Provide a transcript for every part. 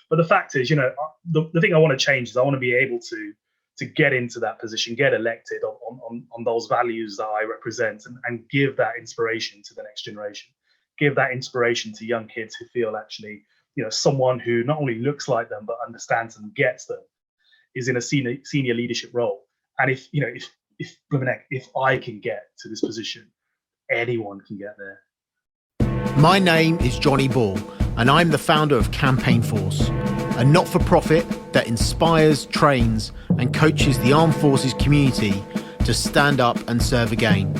But the fact is, the thing I want to change is I want to be able to get into that position, get elected on those values that I represent, and give that inspiration to the next generation, give that inspiration to young kids who feel actually, someone who not only looks like them, but understands and gets them is in a senior leadership role. And if I can get to this position, anyone can get there. My name is Jonny Ball, and I'm the founder of CampaignForce, a not-for-profit that inspires, trains, and coaches the armed forces community to stand up and serve again.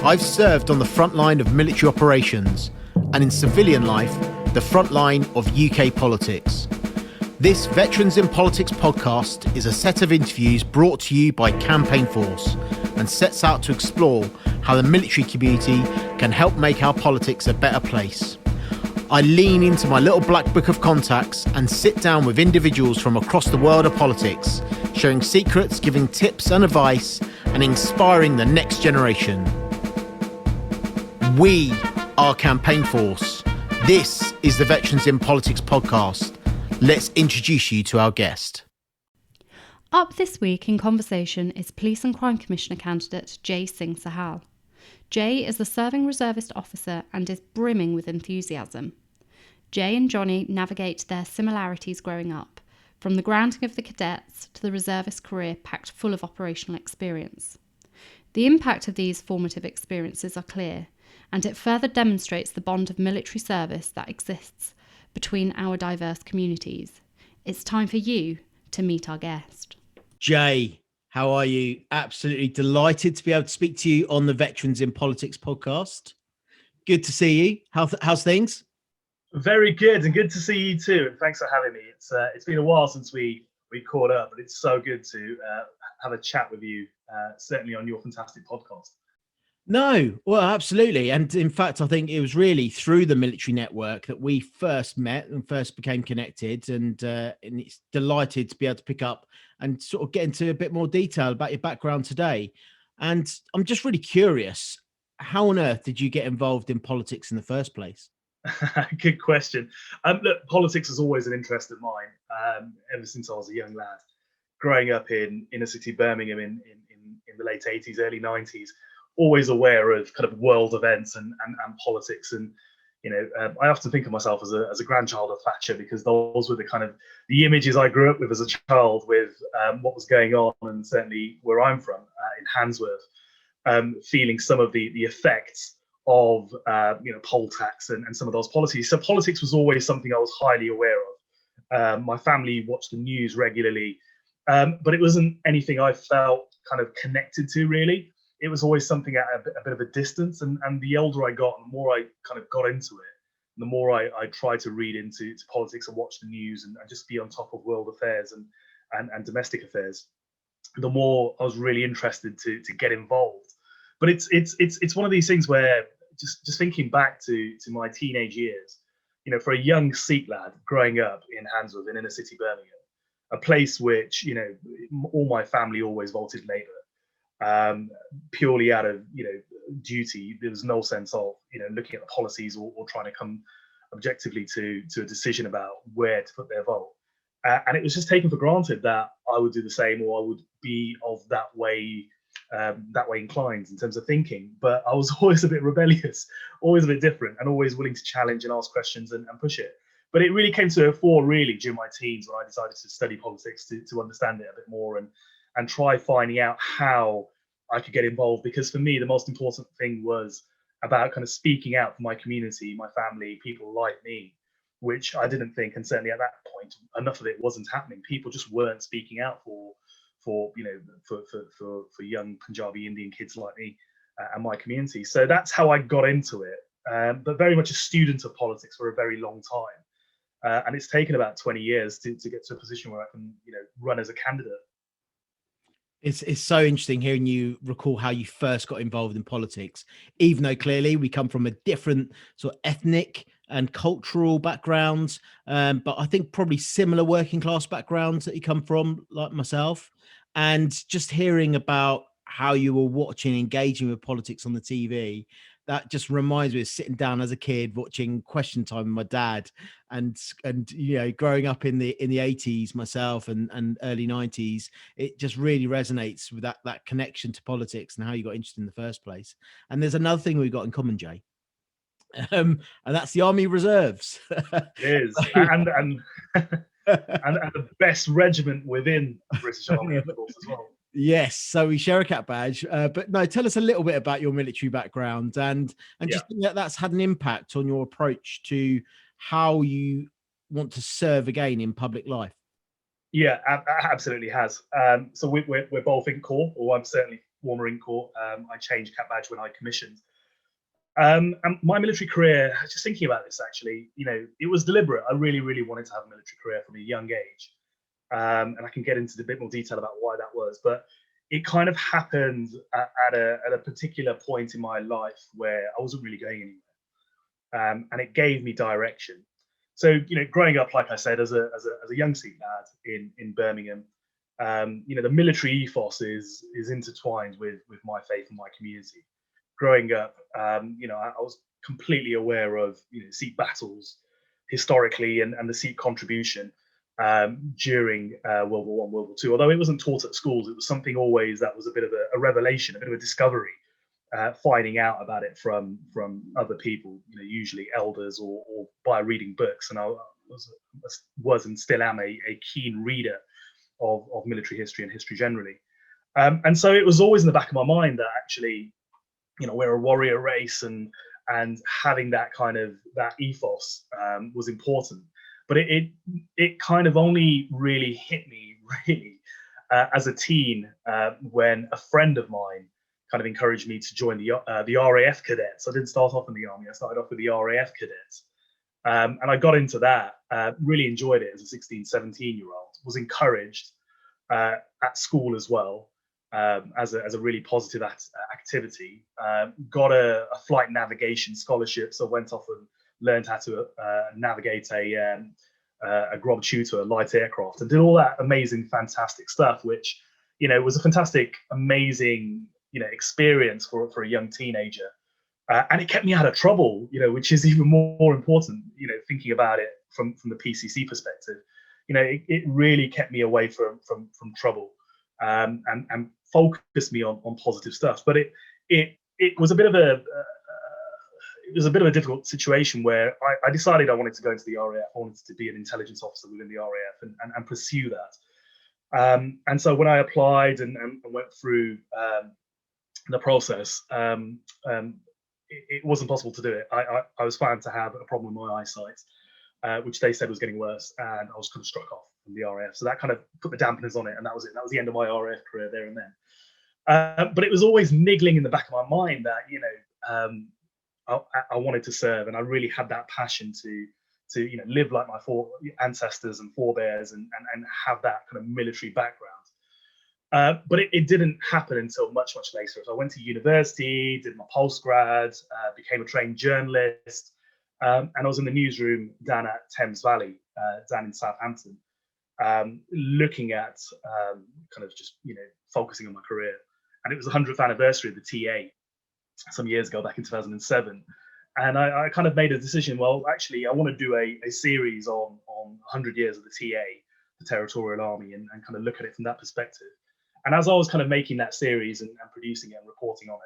I've served on the front line of military operations, and in civilian life, the front line of UK politics. This Veterans in Politics podcast is a set of interviews brought to you by CampaignForce and sets out to explore how the military community can help make our politics a better place. I lean into my little black book of contacts and sit down with individuals from across the world of politics, sharing secrets, giving tips and advice, and inspiring the next generation. We are CampaignForce. This is the Veterans in Politics podcast. Let's introduce you to our guest. Up this week in conversation is Police and Crime Commissioner candidate Singh Sohal. Jay is a serving reservist officer and is brimming with enthusiasm. Jay and Jonny navigate their similarities growing up, from the grounding of the cadets to the reservist career packed full of operational experience. The impact of these formative experiences are clear, and it further demonstrates the bond of military service that exists between our diverse communities. It's time for you to meet our guest. Jay, how are you? Absolutely delighted to be able to speak to you on the Veterans in Politics podcast. Good to see you. How's things? Very good, and good to see you too. And thanks for having me. It's been a while since we caught up, but it's so good to have a chat with you, certainly on your fantastic podcast. No, well, absolutely. And in fact, I think it was really through the military network that we first met and first became connected. And it's delighted to be able to pick up and sort of get into a bit more detail about your background today. And I'm just really curious, how on earth did you get involved in politics in the first place? Good question. Look, politics is always an interest of mine, ever since I was a young lad. Growing up in inner city Birmingham in the late 80s, early 90s, always aware of kind of world events and politics. And, I often think of myself as a grandchild of Thatcher, because those were the images I grew up with as a child, with what was going on, and certainly where I'm from, in Handsworth, feeling some of the effects of poll tax and some of those policies. So politics was always something I was highly aware of. My family watched the news regularly, but it wasn't anything I felt kind of connected to, really. It was always something at a bit of a distance, and the older I got, and the more I kind of got into it, the more I tried to read into politics and watch the news and just be on top of world affairs and domestic affairs, the more I was really interested to get involved. But it's one of these things where, just thinking back to my teenage years, for a young Sikh lad growing up in Handsworth, in inner city Birmingham, a place which, all my family always voted Labour, purely out of, duty. There was no sense of, looking at the policies or trying to come objectively to a decision about where to put their vote. And it was just taken for granted that I would do the same, or I would be of that way inclined in terms of thinking. But I was always a bit rebellious, always a bit different, and always willing to challenge and ask questions and push it. But it really came to a fore really during my teens, when I decided to study politics to understand it a bit more and try finding out how I could get involved. Because for me, the most important thing was about kind of speaking out for my community, my family, people like me, which I didn't think, and certainly at that point, enough of it wasn't happening. People just weren't speaking out for young Punjabi Indian kids like me and my community. So that's how I got into it, but very much a student of politics for a very long time. And it's taken about 20 years to get to a position where I can, run as a candidate. It's so interesting hearing you recall how you first got involved in politics, even though clearly we come from a different sort of ethnic and cultural backgrounds, but I think probably similar working class backgrounds that you come from, like myself. And just hearing about how you were watching, engaging with politics on the TV, that just reminds me of sitting down as a kid watching Question Time with my dad, and growing up in the 80s myself, and early 90s. It just really resonates with that connection to politics and how you got interested in the first place. And there's another thing we've got in common, Jay, and that's the Army Reserves. It is, and the best regiment within the British Army, of course, as well. Yes, so we share a cat badge. But no, tell us a little bit about your military background, and just think that that's had an impact on your approach to how you want to serve again in public life. Yeah, absolutely has. So we're both in Corps, or I'm certainly former in Corps. I changed cat badge when I commissioned. And my military career, just thinking about this, actually, it was deliberate. I really, really wanted to have a military career from a young age. And I can get into a bit more detail about why that was, but it kind of happened at a particular point in my life where I wasn't really going anywhere, and it gave me direction. So growing up, like I said, as a young Sikh lad in Birmingham, the military ethos is intertwined with my faith and my community. Growing up, I was completely aware of Sikh battles historically, and the Sikh contribution during World War I, World War II. Although it wasn't taught at schools, it was something always that was a bit of a revelation, a bit of a discovery, finding out about it from other people, usually elders, or by reading books. And I was and still am a keen reader of military history and history generally. And so it was always in the back of my mind that actually, we're a warrior race, and having that ethos was important. But it kind of only really hit me as a teen when a friend of mine kind of encouraged me to join the RAF cadets. I didn't start off in the army. I started off with the RAF cadets, and I got into that. Really enjoyed it as a 16, 17-year-old. Was encouraged at school as well, as a really positive activity. Got a flight navigation scholarship, so went off and learned how to navigate a Grob Tutor, a light aircraft, and did all that amazing, fantastic stuff, which was a fantastic, amazing experience for a young teenager, and it kept me out of trouble, which is even more important. Thinking about it from the PCC perspective, it really kept me away from trouble, and focused me on positive stuff. But it was a bit of a difficult situation where I decided I wanted to go into the RAF. I wanted to be an intelligence officer within the RAF and pursue that. And so when I applied and went through the process, it wasn't possible to do it. I was found to have a problem with my eyesight, which they said was getting worse, and I was kind of struck off from the RAF. So that kind of put the dampeners on it, and that was it. That was the end of my RAF career there and then. But it was always niggling in the back of my mind that I wanted to serve, and I really had that passion to live like my ancestors and forebears, and have that kind of military background. But it didn't happen until much later. So I went to university, did my postgrad, became a trained journalist, and I was in the newsroom down at Thames Valley, down in Southampton, looking at kind of just focusing on my career. And it was the 100th anniversary of the TA some years ago, back in 2007, and I kind of made a decision. Well, actually, I want to do a series on 100 years of the TA, the Territorial Army, and kind of look at it from that perspective. And as I was kind of making that series and producing it and reporting on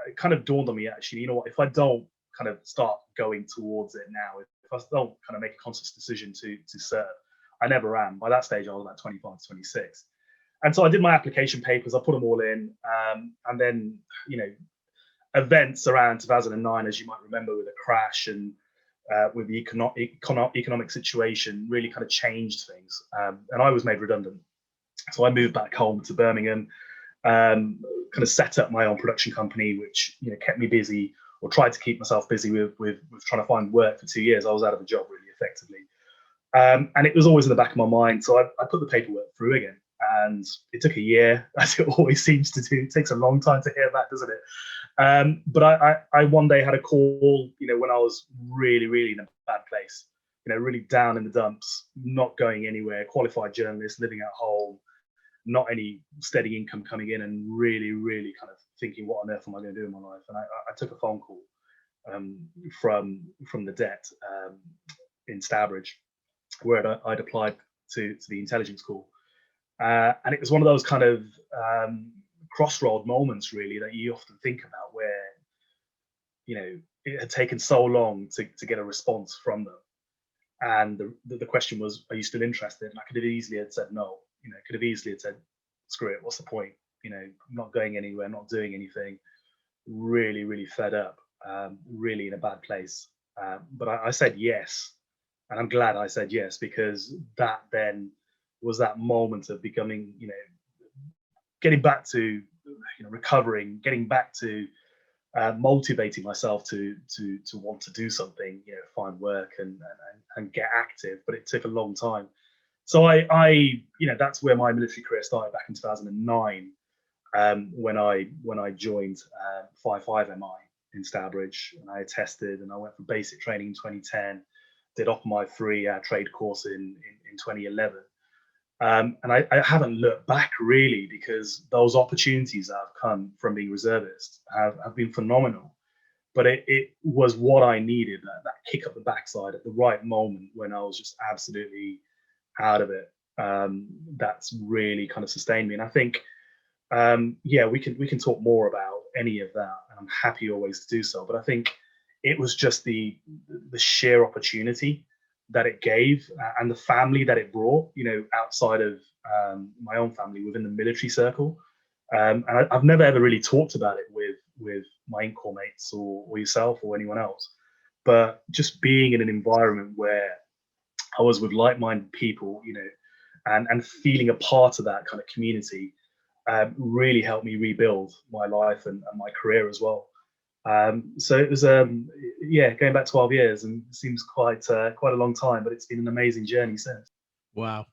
it kind of dawned on me, actually, if I don't kind of start going towards it now, if I don't kind of make a conscious decision to serve, I never am. By that stage, I was about 25 to 26. And so I did my application papers, I put them all in, and then, events around 2009, as you might remember, with a crash and with the economic situation, really kind of changed things. And I was made redundant. So I moved back home to Birmingham, kind of set up my own production company, which kept me busy, or tried to keep myself busy with trying to find work for 2 years. I was out of a job, really, effectively. And it was always in the back of my mind. So I put the paperwork through again. And it took a year, as it always seems to do. It takes a long time to hear back, doesn't it? But I one day had a call, when I was really, really in a bad place, really down in the dumps, not going anywhere, qualified journalist, living at home, not any steady income coming in, and really, really kind of thinking, what on earth am I going to do in my life? And I took a phone call from the debt in Stourbridge, where I'd applied to the intelligence call. And it was one of those kind of crossroad moments, really, that you often think about, where, it had taken so long to get a response from them. And the question was, are you still interested? And I could have easily had said no. Could have easily had said, screw it, what's the point? I'm not going anywhere, not doing anything. Really, really fed up, really in a bad place. But I said yes. And I'm glad I said yes, because that then was that moment of becoming, getting back to, recovering, getting back to motivating myself to want to do something, find work and get active. But it took a long time. So I that's where my military career started, back in 2009, when I joined 5.5 MI in Stourbridge, and I attested, and I went for basic training in 2010, did off my 3 trade course in 2011. And I haven't looked back, really, because those opportunities that have come from being reservist have been phenomenal. But it was what I needed, that kick up the backside at the right moment, when I was just absolutely out of it. That's really kind of sustained me. And I think, we can talk more about any of that, and I'm happy always to do so. But I think it was just the sheer opportunity that it gave, and the family that it brought, outside of my own family, within the military circle. And I've never ever really talked about it with my in-corps mates or yourself or anyone else. But just being in an environment where I was with like-minded people, and feeling a part of that kind of community, really helped me rebuild my life and my career as well. So it was, going back 12 years, and it seems quite a long time, but it's been an amazing journey since. Wow.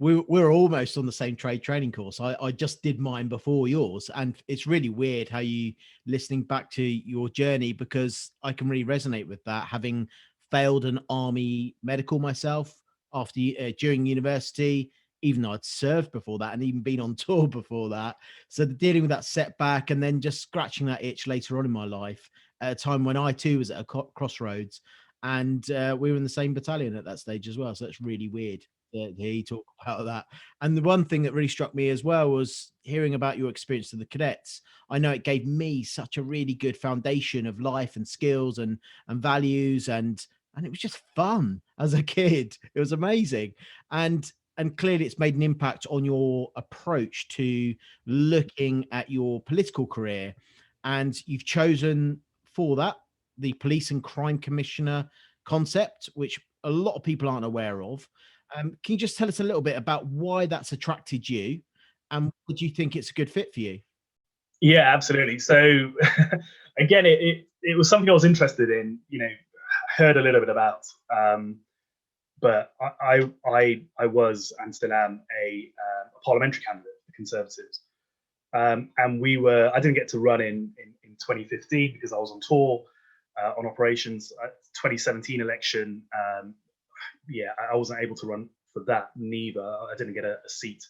We're almost on the same trade training course. I just did mine before yours, and it's really weird how you, listening back to your journey, because I can really resonate with that, having failed an army medical myself after during university, even though I'd served before that and even been on tour before that. So dealing with that setback, and then just scratching that itch later on in my life, at a time when I too was at a crossroads, and we were in the same battalion at that stage as well. So that's really weird to hear you talk about that. And the one thing that really struck me as well was hearing about your experience of the cadets. I know it gave me such a really good foundation of life and skills and values, and it was just fun as a kid. It was amazing. And clearly it's made an impact on your approach to looking at your political career. And you've chosen for that the police and crime commissioner concept, which a lot of people aren't aware of. Can you just tell us a little bit about why that's attracted you, and would you think it's a good fit for you? Yeah, absolutely. So again, it was something I was interested in, heard a little bit about. But I was, and still am, a parliamentary candidate for the Conservatives. And I didn't get to run in 2015 because I was on tour, on operations. 2017 election, I wasn't able to run for that neither. I didn't get a seat,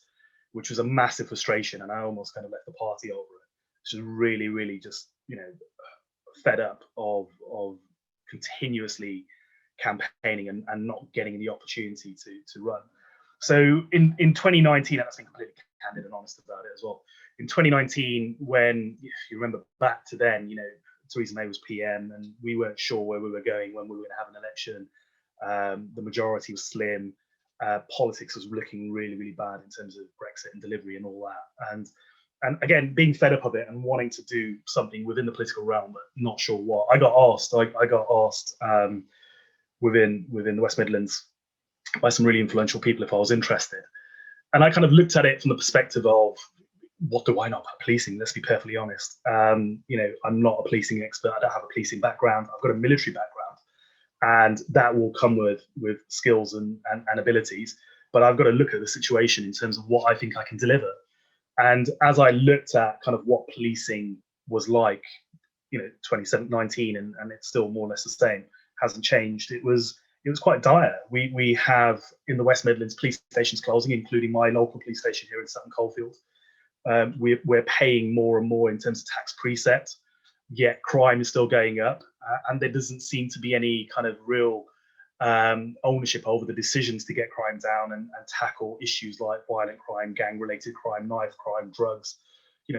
which was a massive frustration, and I almost kind of left the party over it. Which was really, really just, fed up of continuously campaigning and not getting the opportunity to run. So in 2019, and that's been completely candid and honest about it as well. In 2019, when, if you remember back to then, Theresa May was PM, and we weren't sure where we were going when we were going to have an election. The majority was slim. Politics was looking really, really bad in terms of Brexit and delivery and all that. And again, being fed up of it and wanting to do something within the political realm, but not sure what. I got asked within the West Midlands by some really influential people if I was interested. And I kind of looked at it from the perspective of, what do I know about policing? Let's be perfectly honest. I'm not a policing expert. I don't have a policing background. I've got a military background, and that will come with skills and abilities. But I've got to look at the situation in terms of what I think I can deliver. And as I looked at kind of what policing was like, 2019, and it's still more or less the same, hasn't changed. It was it was quite dire. We have in the West Midlands police stations closing, including my local police station here in Sutton Coldfield. We're paying more and more in terms of tax preset, yet crime is still going up, and there doesn't seem to be any kind of real ownership over the decisions to get crime down and tackle issues like violent crime, gang-related crime, knife crime, drugs,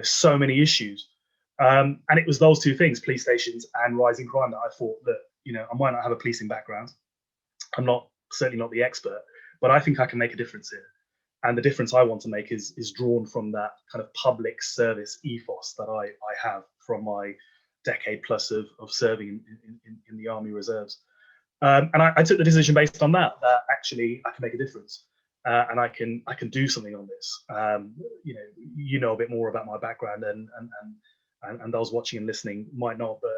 so many issues. And it was those two things, police stations and rising crime, that I thought that, I might not have a policing background. I'm certainly not the expert, but I think I can make a difference here. And the difference I want to make is drawn from that kind of public service ethos that I have from my decade plus of serving in the Army Reserves. And I took the decision based on that actually I can make a difference, and I can do something on this. You know a bit more about my background, and those watching and listening might not, but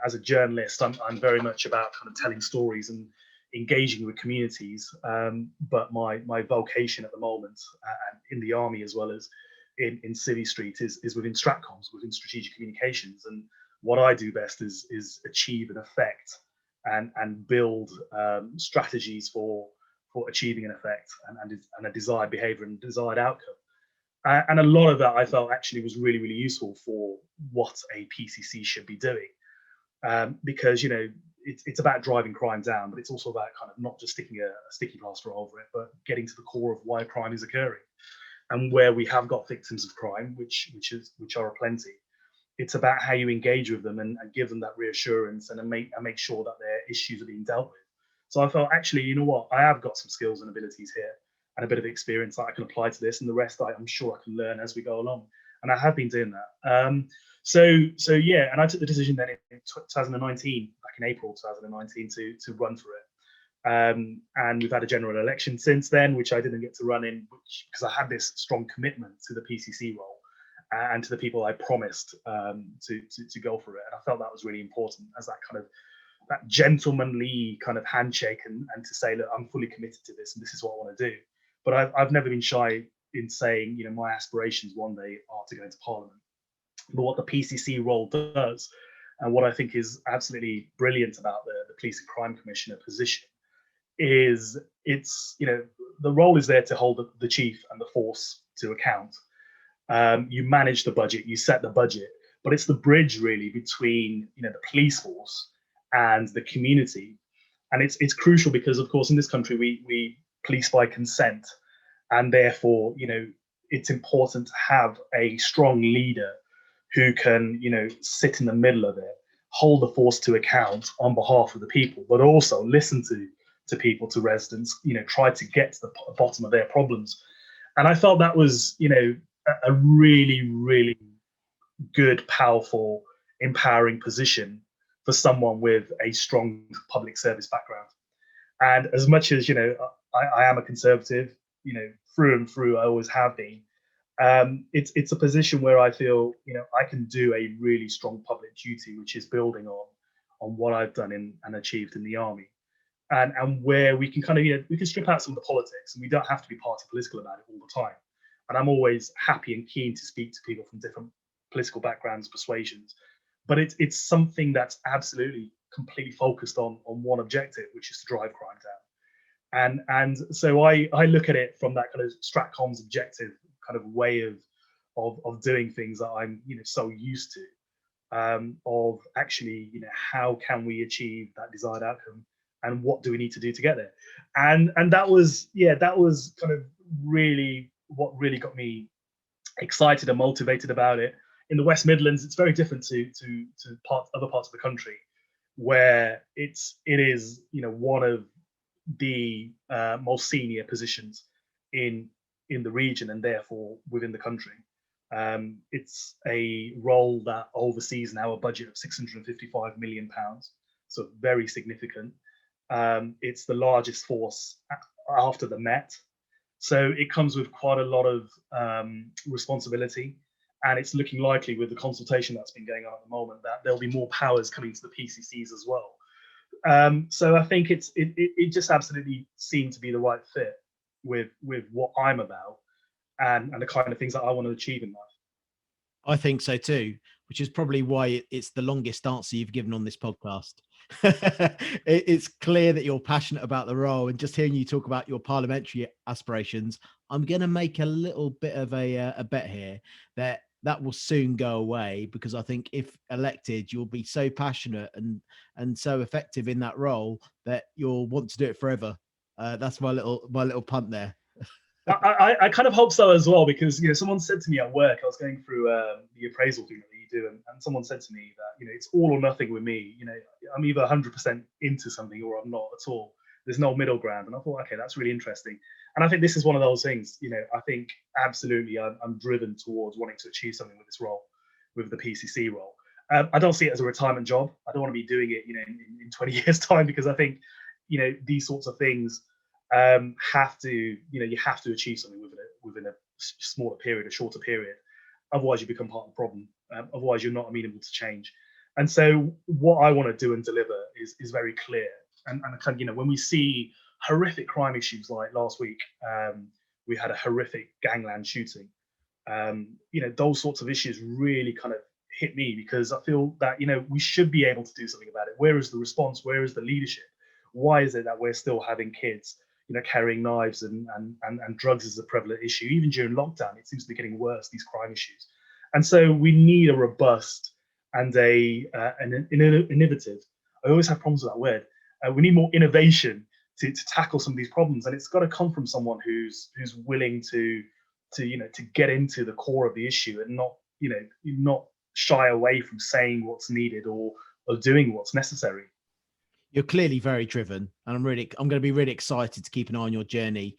as a journalist, I'm very much about kind of telling stories and engaging with communities. But my vocation at the moment, and in the Army as well as in Civvy Street, is within stratcoms, within strategic communications. And what I do best is achieve an effect and build strategies for achieving an effect and a desired behavior and desired outcome. And a lot of that I felt actually was really, really useful for what a PCC should be doing. Because, it's about driving crime down, but it's also about kind of not just sticking a sticky plaster over it, but getting to the core of why crime is occurring. And where we have got victims of crime, which are aplenty, it's about how you engage with them and give them that reassurance and make sure that their issues are being dealt with. So I felt, actually, you know what, I have got some skills and abilities here and a bit of experience that I can apply to this, and the rest I'm sure I can learn as we go along. And I have been doing that. So yeah, and I took the decision then in 2019, back in April 2019, to run for it. And we've had a general election since then, which I didn't get to run in, because I had this strong commitment to the PCC role and to the people I promised to go for it. And I felt that was really important, as that kind of that gentlemanly kind of handshake and to say, look, I'm fully committed to this and this is what I want to do. But I've never been shy in saying, my aspirations one day are to go into Parliament. But what the PCC role does, and what I think is absolutely brilliant about the Police and Crime Commissioner position, is it's, the role is there to hold the chief and the force to account. You manage the budget, you set the budget, but it's the bridge really between, the police force and the community. And it's crucial because, of course, in this country, we police by consent. And therefore, it's important to have a strong leader who can, sit in the middle of it, hold the force to account on behalf of the people, but also listen to people, to residents, try to get to the bottom of their problems. And I felt that was, a really, really good, powerful, empowering position for someone with a strong public service background. And as much as, I am a conservative, through and through, I always have been. It's a position where I feel, I can do a really strong public duty, which is building on what I've done and achieved in the Army, and where we can kind of, we can strip out some of the politics, and we don't have to be party political about it all the time. And I'm always happy and keen to speak to people from different political backgrounds, persuasions, but it's something that's absolutely completely focused on one objective, which is to drive crime down. And so I look at it from that kind of stratcoms objective kind of way of doing things that I'm so used to, of actually how can we achieve that desired outcome and what do we need to do to get there. And that was kind of really what really got me excited and motivated about it. In the West Midlands, it's very different to other parts of the country, where it is one of the most senior positions in the region and therefore within the country. It's a role that oversees now a budget of £655 million, so very significant. It's the largest force after the Met, so it comes with quite a lot of responsibility, and it's looking likely, with the consultation that's been going on at the moment, that there'll be more powers coming to the PCCs as well. So I think it just absolutely seemed to be the right fit with what I'm about and the kind of things that I want to achieve in life. I think so too, which is probably why it's the longest answer you've given on this podcast. It's clear that you're passionate about the role, and just hearing you talk about your parliamentary aspirations, I'm going to make a little bit of a bet here that that will soon go away, because I think if elected, you'll be so passionate and so effective in that role that you'll want to do it forever. That's my little punt there. I kind of hope so as well, because someone said to me at work, I was going through the appraisal thing that you do, and someone said to me that it's all or nothing with me. I'm either 100% into something or I'm not at all. There's no middle ground. And I thought, okay, that's really interesting. And I think this is one of those things. I think absolutely I'm driven towards wanting to achieve something with this role, with the PCC role. I don't see it as a retirement job. I don't want to be doing it in 20 years time, because I think these sorts of things have to you have to achieve something within a smaller period, a shorter period. Otherwise you become part of the problem. Otherwise you're not amenable to change. And so what I want to do and deliver is very clear. And kind of when we see horrific crime issues like last week, we had a horrific gangland shooting. Those sorts of issues really kind of hit me, because I feel that we should be able to do something about it. Where is the response? Where is the leadership? Why is it that we're still having kids carrying knives and drugs is a prevalent issue? Even during lockdown, it seems to be getting worse, these crime issues. And so we need a robust and an innovative. I always have problems with that word. We need more innovation to tackle some of these problems, and it's got to come from someone who's willing to get into the core of the issue, and not shy away from saying what's needed or doing what's necessary. You're clearly very driven, and I'm going to be really excited to keep an eye on your journey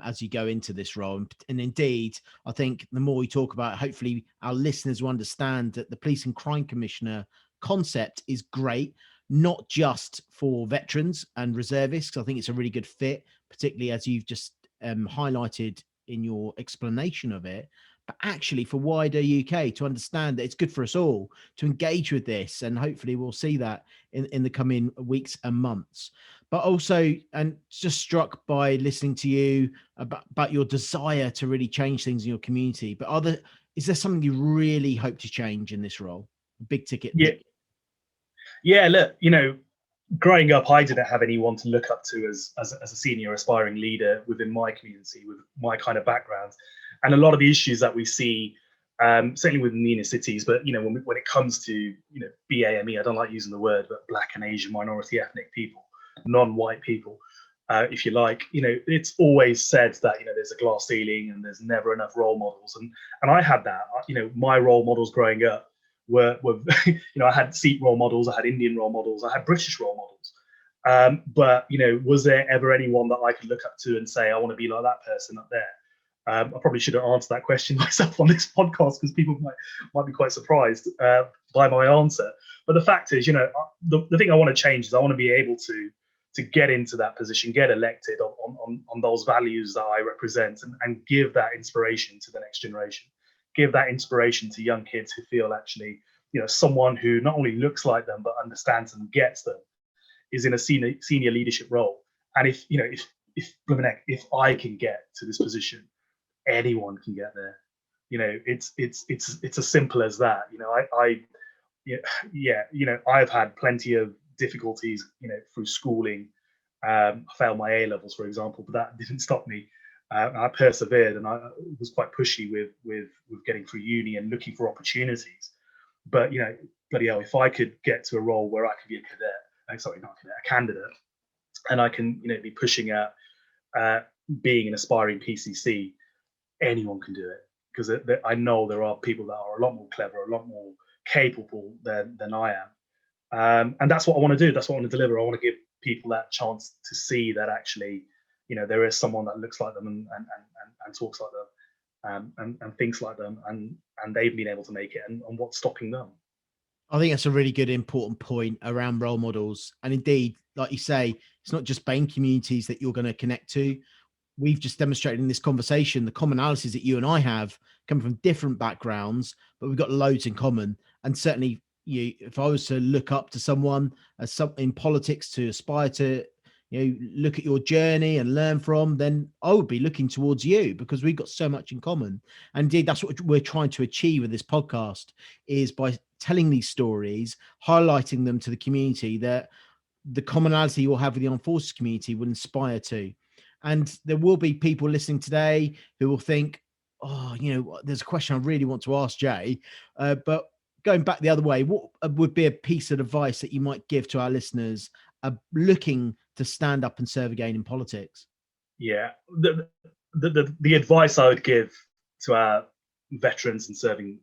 as you go into this role. And indeed, I think the more we talk about it, hopefully our listeners will understand that the Police and Crime Commissioner concept is great, not just for veterans and reservists. I think it's a really good fit, particularly as you've just highlighted in your explanation of it, but actually for wider UK to understand that it's good for us all to engage with this. And hopefully we'll see that in the coming weeks and months. But also, and just struck by listening to you about your desire to really change things in your community. But is there something you really hope to change in this role? Big ticket. Yeah, look, growing up, I didn't have anyone to look up to as a senior aspiring leader within my community, with my kind of background. And a lot of the issues that we see, certainly within the inner cities, but when it comes to BAME, I don't like using the word, but Black and Asian minority ethnic people, non-white people, if you like, it's always said that there's a glass ceiling and there's never enough role models, and I had that. My role models growing up were I had Sikh role models, I had Indian role models, I had British role models, but was there ever anyone that I could look up to and say I want to be like that person up there? I probably should have answered that question myself on this podcast, because people might be quite surprised by my answer. But the fact is, the thing I want to change is I want to be able to get into that position, get elected on those values that I represent, and give that inspiration to the next generation, give that inspiration to young kids who feel actually, someone who not only looks like them but understands them, gets them, is in a senior leadership role. And if I can get to this position, anyone can get there. It's as simple as that. I've had plenty of difficulties through schooling. I failed my A levels, for example, but that didn't stop me. I persevered, and I was quite pushy with getting through uni and looking for opportunities. But bloody hell, if I could get to a role where I could be a candidate, and I can be pushing at being an aspiring PCC, anyone can do it, because I know there are people that are a lot more clever, a lot more capable than I am, and that's what I want to do. That's what I want to deliver. I want to give people that chance to see that actually, there is someone that looks like them and talks like them, and thinks like them, and they've been able to make it, and what's stopping them. I think that's a really good, important point around role models. And indeed, like you say, it's not just BAME communities that you're going to connect to. We've just demonstrated in this conversation the commonalities that you and I have come from different backgrounds, but we've got loads in common. And certainly, if I was to look up to someone in politics to aspire to, look at your journey and learn from, then I would be looking towards you, because we've got so much in common. And indeed, that's what we're trying to achieve with this podcast, is by telling these stories, highlighting them to the community, that the commonality you'll have with the armed forces community will inspire to. And there will be people listening today who will think, oh, there's a question I really want to ask Jay, but going back the other way, what would be a piece of advice that you might give to our listeners looking to stand up and serve again in politics? Yeah, the advice I would give to our veterans and serving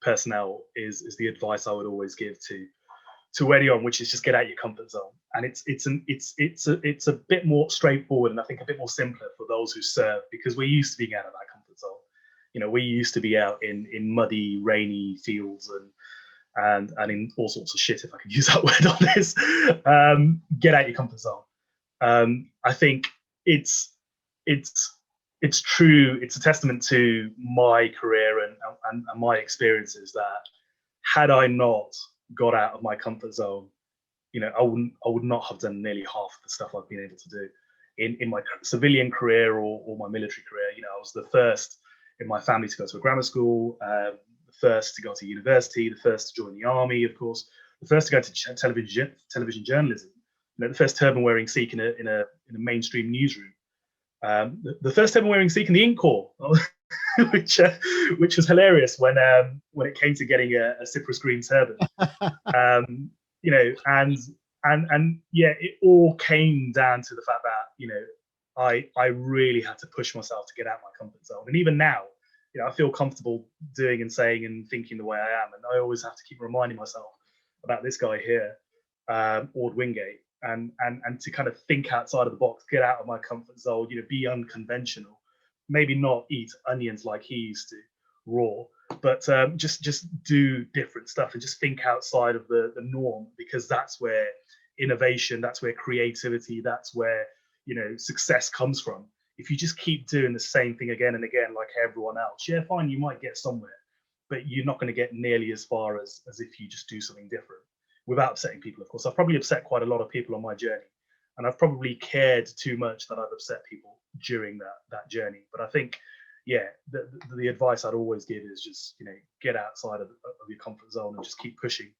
personnel is the advice I would always give to anyone, which is just get out of your comfort zone. And it's a bit more straightforward, and I think a bit more simpler for those who serve, because we're used to being out of that comfort zone. We used to be out in muddy, rainy fields and in all sorts of shit, if I could use that word on this. Get out your comfort zone. I think it's true. It's a testament to my career and my experiences that had I not got out of my comfort zone, I would not have done nearly half of the stuff I've been able to do in my civilian career or my military career. I was the first in my family to go to a grammar school, the first to go to university, the first to join the army, of course, the first to go to television journalism, the first turban-wearing Sikh in a mainstream newsroom, the first turban-wearing Sikh in the Ink Corps, which was hilarious when it came to getting a Cyprus green turban. And it all came down to the fact that I really had to push myself to get out of my comfort zone. And even now, I feel comfortable doing and saying and thinking the way I am, and I always have to keep reminding myself about this guy here, Ord Wingate, and to kind of think outside of the box, get out of my comfort zone, be unconventional, maybe not eat onions like he used to raw, but just do different stuff and just think outside of the norm, because that's where innovation, that's where creativity, that's where success comes from. If you just keep doing the same thing again and again like everyone else, yeah, fine, you might get somewhere, but you're not going to get nearly as far as if you just do something different without upsetting people. Of course, I've probably upset quite a lot of people on my journey, and I've probably cared too much that I've upset people during that journey. But I think, the advice I'd always give is just get outside of your comfort zone and just keep pushing.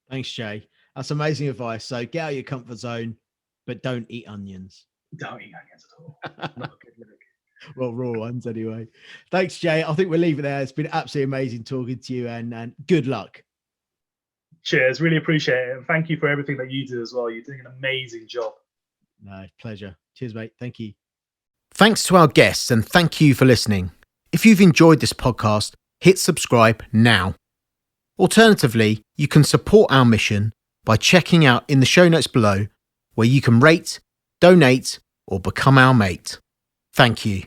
Thanks, Jay. That's amazing advice. So get out of your comfort zone, but don't eat onions. Don't eat onions at all. Not a good look. Well, raw ones anyway. Thanks, Jay. I think we'll leave it there. It's been absolutely amazing talking to you, and good luck. Cheers. Really appreciate it. And thank you for everything that you do as well. You're doing an amazing job. No, pleasure. Cheers, mate. Thank you. Thanks to our guests, and thank you for listening. If you've enjoyed this podcast, hit subscribe now. Alternatively, you can support our mission by checking out in the show notes below, where you can rate, donate, or become our mate. Thank you.